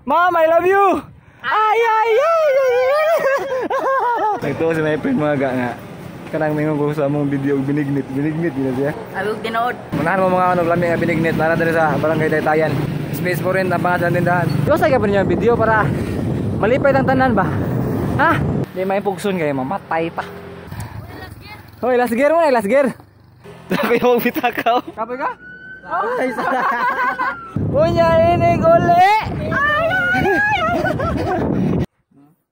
Mom, I love you. Ay ay ay. Nagtuo si my friend mga ga nga. Kanang mingon ko sa among video binignit gina siya. Abog tinood. Munahan mo mga ano lami nga binignit nara diri sa Barangay Taytayan. Space for rent ang pangalan tindahan. Yo sa gyapon niya video para malipay ang tanan ba? Ha? Di may pugson kay mamatay pa. Hoy, last gear mo na, last gear. Tapi mo bitakaw. Kapoy ka? Ay, sana. Unya ini gole.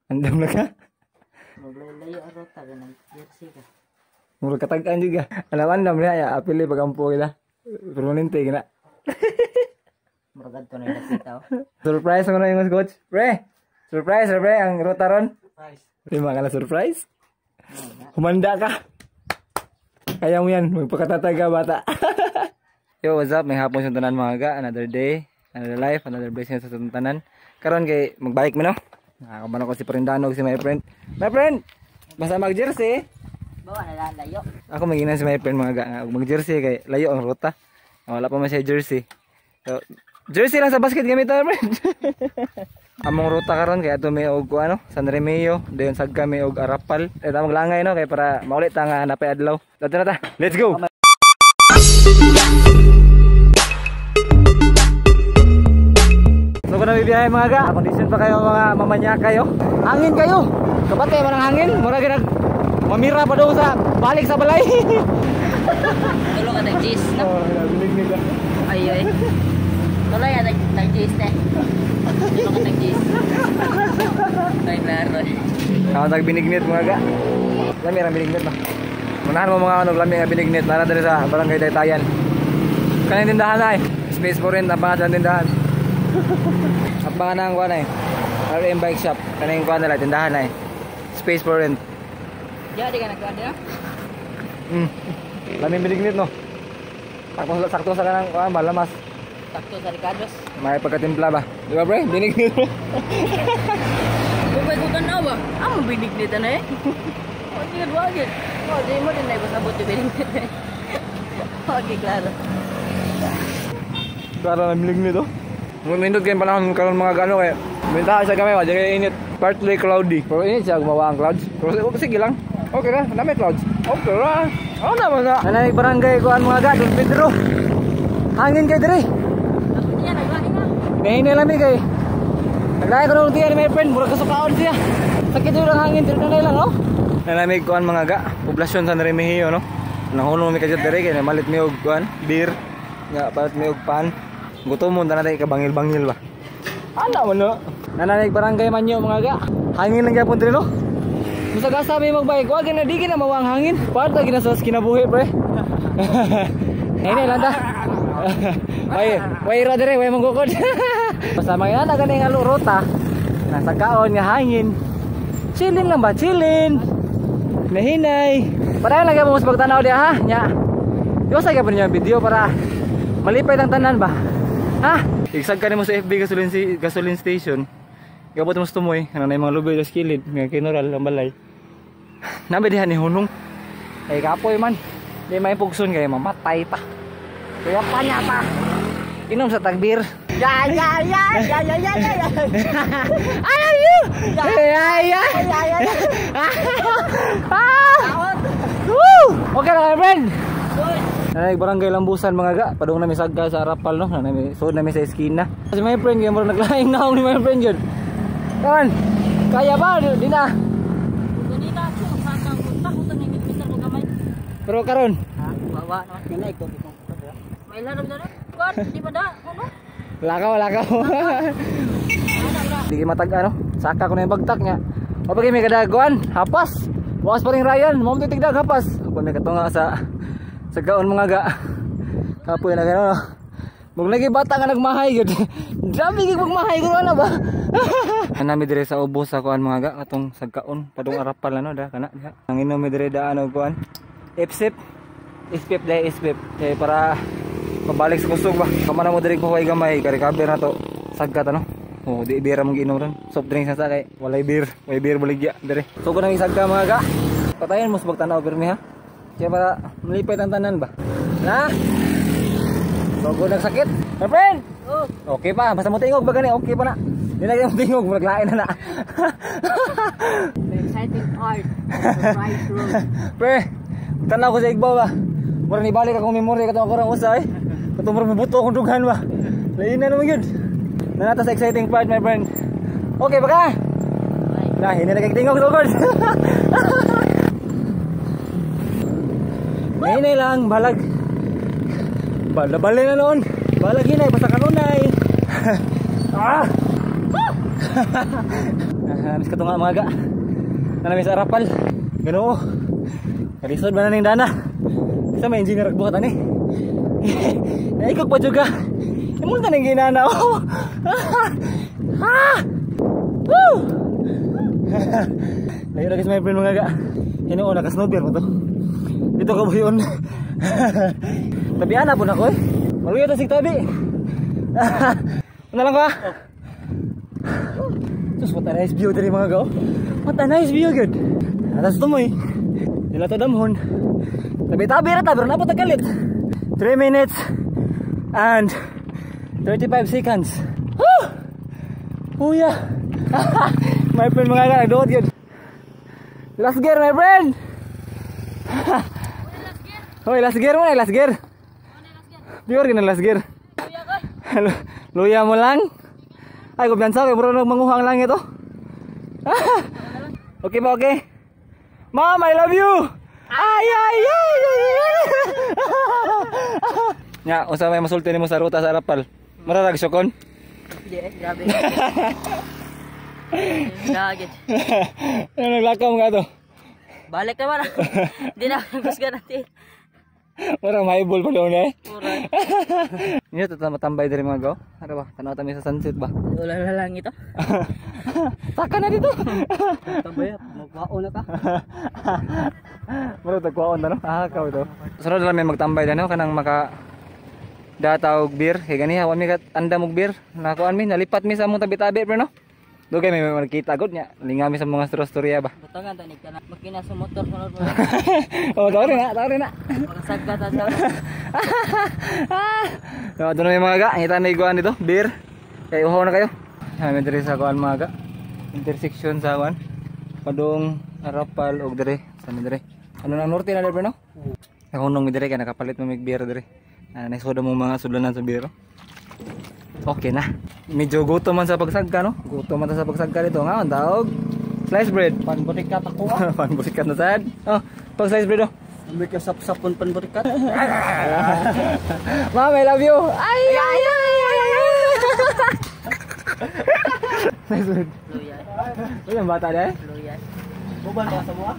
Andam na ka? Maglalayo aro taga ng jersey ka. Murag katag-an juga. Alaman na niya ya apil pagampo ila. Permanente gina. Muragad to na nakita. Surprise mo na yung coach. Pre. Surprise, pre ang rotaron. Surprise. Lima ka na surprise. Humanda ka. Kaya mo yan, magpakatataga bata. Yo, what's up? May hapon sa tanan mga ga. Another day, another life, another blessing sa tanan. Karon kay magbalik mo no. Nakakaban ako si Prindano si my friend. My friend, basta mag-jersey. Bawa na layo. Ako maginan si my friend mga ga. Mag-jersey kay layo ang ruta. Wala pa man siya jersey. So, jersey lang sa basket gamit na friend. Among ruta karon kay ato may og ano, San Remeo, dayon sagka may og Arapal. Eta maglangay no kay para maulit ang napay adlaw. Dato na ta. Let's go. So kung nabibiyahe mga ga, kondisyon pa kayo mga mamanya kayo. Hangin kayo. Kapate man ang hangin, mura gyud mamira pa daw sa balik sa balay. Tulo ka tag-jeans na. Oh, binig ka. Ay ay. Tulo ya tag-jeans na. Tulo ka tag-jeans. Ay klaro. Ako nagbinignit mga ga. Lami ra binignit ba. Munahan mo mga ano lami nga binignit nara diri sa Barangay Taytayan. Kaning tindahan ay space for rent ang pangalan tindahan. Ang pangalan ko na RM Bike Shop. Kaning ko na tindahan ay space for rent. Ya di ka nagkada. Lami binignit no. Sakto sa kanang kuan ba lamas. Sakto sa Ricardos. May pagkatimpla ba? Di ba pre? Binignit mo. Bubay ko tanaw ba? Amo binignit na eh. Oh, tingad wagid. Oh, di mo din na ibasabot yung binignit eh. Okay, klaro. Klaro na binignit oh. Mundot kayo panahon karon mga gano kay. Minta sa gamay wa jay init. Partly cloudy. Pero init siya gumawa ang clouds. Pero sige lang. Okay na, dami clouds. Okay ra. Oh naman na. Nanay barangay kuan mga ga, Don Pedro. Hangin kay dire. Ako niya naglahi na. Nahinay lami kay. Naglaya ko nung tiyan my friend, murag kasukaon siya. Sakit yung hangin, tirnanay lang, oh. Nalamig kuan mga ga, poblasyon sa Remehio, no? Nahulong mi kadyo dire kay malit mi og kuan, beer, nga palit mi og pan. Gutomon ta natay ka bangil-bangil ba. Ala man no. Nalamig barangay man yo mga ga. Hangin lang gyapon dire, no? Musa ka sabi magbike, wag na di na mawang hangin. Parta ginasas kinabuhi, pre. Ini lang ta. Way ra dire, way manggukod. Basta mga na ganing alo ruta. Nasa kaon nga hangin. Chillin lang ba? Chillin. Nahinay. Para lang mo sa pagtanaw dia ha. Nya. Yo sa gyapon niya video para malipay ang tanan ba. Ha? Igsag ka nimo sa FB gasoline station. Gabot mo tumoy, ana nay mga lubay sa kilid, nga kinural ang balay. Nabe diha ni hunong. Ay kapoy man. Di may pugson kay mamatay pa. Kaya pa niya pa. Inom sa tagbir. Ya. Ayo. Ya. Okay lang, friend. Nanay barangay Lambusan mga ga. Padung namin sagka sa Arapal no. Nanay sud namin sa eskina. Kasi my friend kay mo naglaing naong ni my friend jud. Kawan. Kaya ba di na? Kanina ako sakang punta ko tani mister ko gamay. Pero karon, Ha? Bawa naman kanay ko. May larog na rin. Kuan, di ba da? Ano? lakaw. Di matag ano. Saka ko na yung bagtak niya. O pag may kadaguan, hapas. Bukas pa rin Ryan, mo titigdag hapas. Ako may katunga sa kaon mga ga. Kapoy na gano'n. Mug lagi bata nga nagmahay gud. Dami gig magmahay gud ana ba. Nami dire sa ubos sa kuan mga ga katong sagkaon padung Arapal ano da kana diha. Ang inom mi dire daan og kuan. Ipsip para pabalik sa kusog ba. Kamana mo dire ko kay gamay kay recover na to. Sagkat ano. Oh, di beer mo giinom ron. Soft drinks na sa kay walay beer. May beer baligya dire. So kun ang isagka mga ga. Patayon mo sa pagtanaw pirmi ha. Kaya para malipay ang tanan ba. Na? So kun nagsakit. My friend. Okay pa, basta mo tingog ba gani okay pa na. Nilagay yung tingog, murag lain na na. The exciting part of the Rice Road. Pre, tanaw ko sa igbaw ba? Murag nibalik akong memory katong ako rang usa eh. Katong murag mabuto akong dughan ba? Lain na naman yun. Nanata sa exciting part, my friend. Okay, baka? Nah, ini lagi tingog lugod. Ngayon lang, balag. Balabalin na noon. Balag hinay, basta kanunay. Hamis ka ito nga mga ga. Nanami sa arapal. Ganoo. Kalisod ba na ng dana? Isa may engineer agbukat ani. Naikog pa juga. Imunta ng ginana. Woo! Ayun lagi sa my friend mga ga. Hinoo, naka-snowbeer mo to. Dito ka buyon. Tabiana po na ko eh. Maluya ito sig tabi. Ano lang ka? Sus, what a nice view dari mga ga. What a nice view good. Atas ito mo eh. Nila to damhon. Tabi-tabi na tabi. Napot nagkalit. 3 minutes and 35 seconds. Woo! Uya. My friend mga ga, nagdoot yun. Last gear my friend. Hoy, last gear mo na, last gear. Pure ka na last gear. Luya mo lang. Ay, kumpiyansa ko, bro, manguhang lang ito. Okay ba, okay? Mom, I love you. Ay, ay, ay, ay. Nya, usa may masulti nimo sa ruta sa Arapal. Mararag syokon. Hindi, grabe. Gagit. Ano naglakaw nga to? Balik naman ako. Hindi na kusga natin. Parang maibol pa doon eh. Puray. Nyo, tatambay din mga gaw. Ano ba? Tanaw kami sa sunset ba? Wala na lang ito. Saka na dito. Tambay, magwaon na ka. Maro tagwaon na no? Ahakaw ito. Sunod lang may magtambay na no? Kanang maka dataw og beer. Kaya ganiha, wala mi kat anda mog beer. Nakuan mi, nalipat mi sa mong tabi-tabi pero no? Doon kayo may makikita agad niya. Lingami sa mga storya ba? Butangan, tanig ka na. Makina sa motor. Sunod mo. Oo, tawari na, tawari na. Makasagka ta sa So, doon na may mga ga. Ngita na iguan dito, beer. Kaya uhaw na kayo. May diri sa kuan mga ga. Intersection sa kuan. Padung Arapal og dire. Saan dire? Ano na norte na dire no? Nahunong mi dire kaya nakapalit mo mig beer dire. Naisoda mo mga sudlanan sa beer. Okay na. Medyo gutom man sa pagsagka no? Gutom man sa pagsagka dito. Nga, ang tawag. Slice bread. panburikat ako. Panburikat na sad. Oh, pag slice bread oh. Ambil ka sap-sapon panburikat. Mom, I love you. Ay, ay, ay, ay, ay. Slice bread. Luyay. Uy, ang bata na eh. Luyay. Buban ba sa mga?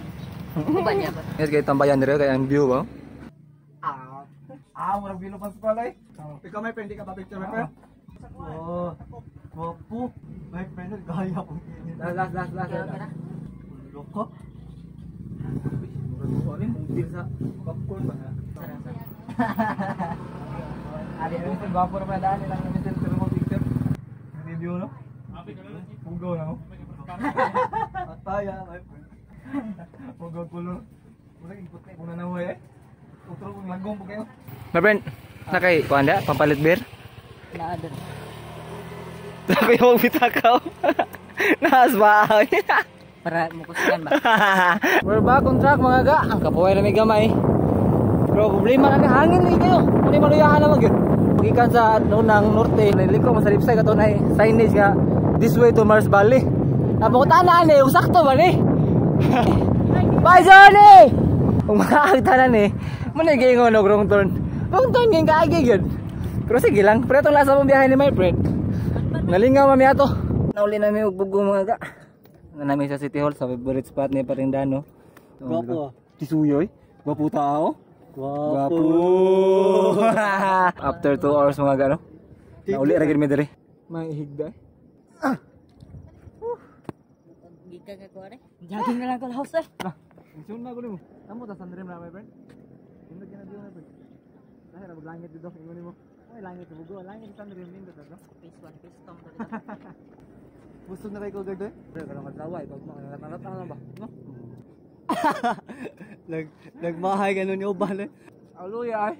Buban niya ba? Yes, kayo tambayan dire kaya ang view ba? Murag bilo pa sa pala eh. Ikaw may friend, di ka pa picture my friend? Oh, wapo. My friend, gaya po. Last. Loko. Ano yung mungkil sa popcorn ba? Adi, ano yung gwapo na pala daan nilang namitin pero mo picture. Review no? Pugaw na no? Ataya, my friend. Pugaw pulo. Mula ikot na kuna na mo eh. Utro kong lagong po kayo. My friend, nakay kuanda, pampalit beer? Naadan. Sabi yung bitakaw. Naas ba? Para mo kusigan ba? We're back on track mga ga. Ang kapuhay na may gamay. Pero problema na hangin ni kayo. Kung di maluyahan na mag yun. Ikan sa unang norte, niliko mo sa lipsay ka to na signage nga this way to Mars Valley. Tapos tanan eh, yung sakto ba ni? Bye Johnny! Kung makakagtanan eh, manigay nga wrong turn. Wrong turn yung kaagay yun. Pero sige lang, pero itong lasa mong biyahe ni my friend. Nalingaw mami ato. Nauli namin ugbugo mga ga. Namin sa City Hall sa favorite spot ni Parindano. Gwapo. Tisuyoy. Gwapo tao. Gwapo. After 2 hours mga gano. Nauli ra gid mi diri. Mahigda. Gika ka ko re. Jogging na lang ko house eh. Isun na ko nimo. Amo ta sandrem na my friend. Hindi ka na diyo my friend. Dahil ra maglangit dito ingon nimo. Ay langit bugo, langit sandrem nindot to. Phase 1, phase 2 dito. Gusto na kayo gagawin eh? Pero kalau kadlaway pag makakatanap na ba? No? Nagmahay ganun yung uban eh. Aluya ay.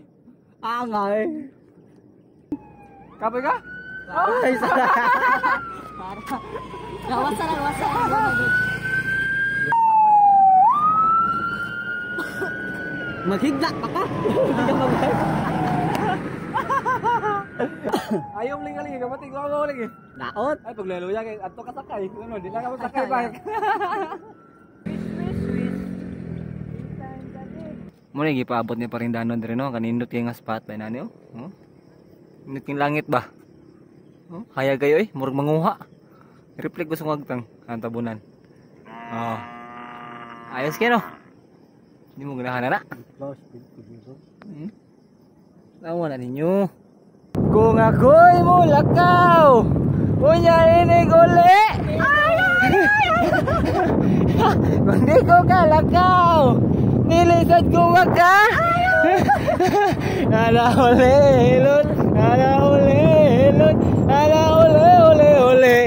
Angay. Kapay ka? Ay, sana. Gawasan na, gawasan. Maghigla pa ka. Ayaw lingaling kapatid ko ako lagi. Naot. Ay paglaluya kay adto ka sakay. Ano, di lang ako sakay bike. Mo ni gipaabot ni Parindanon dire no, kanindot kay nga spotlight nani oh. Oh. Nindot king langit ba? Oh, kaya kayo murag manguha. Reflect ko sa ngagtang ang tabunan. Oh. Ayos kay no. Hindi mo ganahan na. Tawa na ninyo. Kung ako'y mulakaw, unya inig uli. Kung di ko kalakaw, nilisad ko wag ka. Nala uli, hilot. Nala uli, hilot. Nala uli, uli, uli.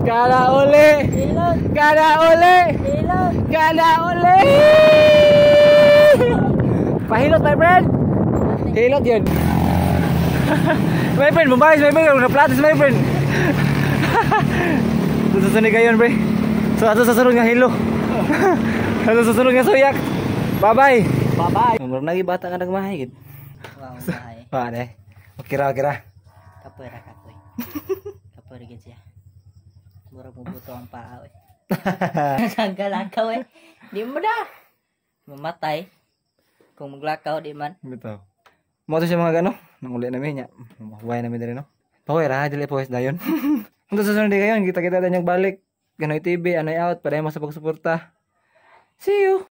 Kala uli. Kala uli. Kala uli. Pahilot, my friend. Hilot yun. My friend, mabayos, my friend. Naplatis, my friend. Ito susunod kayo, pre. So, ito susunod nga hilo. Ito susunod nga suyak. Bye-bye. Bye-bye. Nomor lagi bata nga nagmahigit. Wow, bahay. Pare. Kira. Kapoy ra kapoy. Kapoy rin siya. Mura mo buto ang paa eh. Sanggalakaw eh. Di mo na. Mamatay. Kung maglakaw di man. Bitaw. Mo to siya mga gano. Nang uli namin niya. Huwag namin dali no. Pawai ra, dili pawis dayon. Kung susunod di kayo, kita-kita tanyang balik. Ganoy TV, Anoy out, para mo sa pagsuporta. See you!